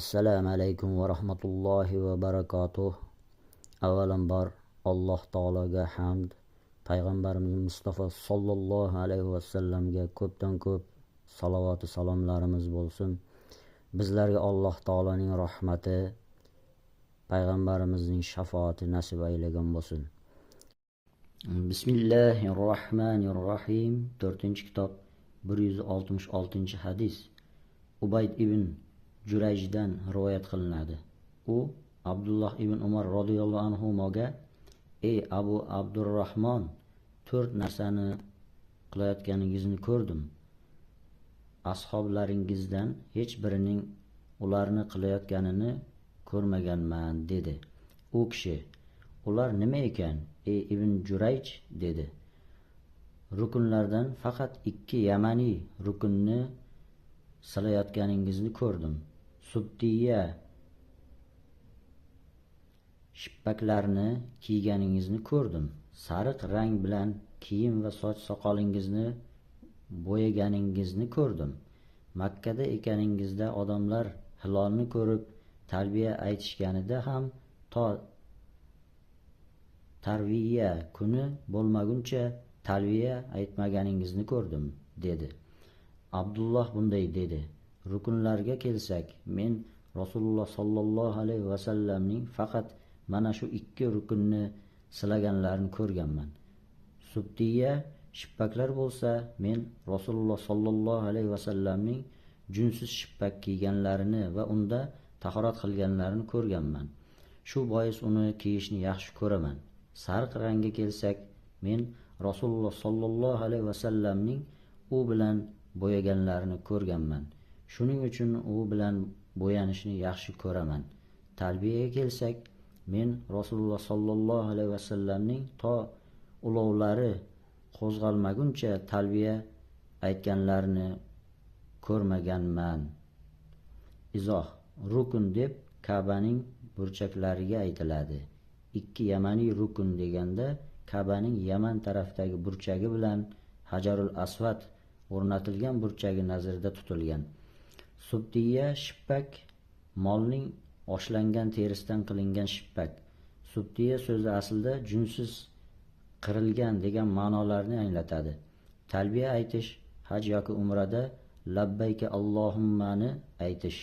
Assalomu alaykum va rahmatullohi va barakatuh. Avvalambor Alloh taologa hamd, payg'ambarimiz Mustafa sollallohu alayhi va sallamga ko'pdan ko'p salovat va salomlarimiz bo'lsin. Bizlarga Alloh taoloning rahmati, payg'ambarimizning shafaati nasib aylagan bo'lsin. Bismillahirrohmanirrohim. 4-kitob 166-hadis. Ubayd ibn Jurayjdan rivoyat qilinadi. U Abdulloh ibn Umar radhiyallohu anhuga: "Ey Abu Abdurrahmon, 4 narsani qilayotganingizni ko'rdim. Ashoblaringizdan hech birining ularni qilayotganini ko'rmaganman" dedi. U kishi: "Ular nima ekan, ey ibn Jurayj?" dedi. "Rukunlardan faqat 2 yamaniy rukunni silayotganingizni ko'rdim. Subtiya shippaklarini kiyganingizni ko'rdim. Sariq rang bilan kiyim va soch soqolingizni bo'yaganingizni ko'rdim. Makkada ekaningizda odamlar hilolni ko'rib talbiya aytishganida ham to tarviya kuni bo'lmaguncha talbiya aytmaganingizni ko'rdim" dedi. Abdulloh bunday dedi: "Rukunlarga kelsak, men Rasululloh sollallohu alayhi vasallamning faqat mana shu 2 rukunni silaganlarini ko'rganman. Subtiya shippaklar bo'lsa, men Rasululloh sollallohu alayhi vasallamning junsiz shippak kiyganlarini va unda tahorat qilganlarini ko'rganman. Shu bois uni kiyishni yaxshi ko'raman. Sariq rangga kelsak, men Rasululloh sollallohu alayhi vasallamning u bilan bo'yaganlarini ko'rganman. Shuning uchun u bilan bo'yanishni yaxshi ko'raman. Talbiyaga kelsak, men Rasululloh sollallohu alayhi vasallamning to ulovlari qo'zg'almaguncha talbiya aytganlarini ko'rmaganman." Izoh: rukun deb Ka'baning burchaklariga aytiladi. 2 yamaniy rukun deganda Ka'baning Yaman tarafdagi burchagi bilan Hajarul Asvad o'rnatilgan burchagi nazarda tutilgan. Subtiya shippak molning oshlangan terisidan qilingan shippak. Subtiya so'zi aslida junsiz qirilgan degan ma'nolarni anglatadi. Talbiya aytish haj yoki umrada labbayka Allohummani aytish.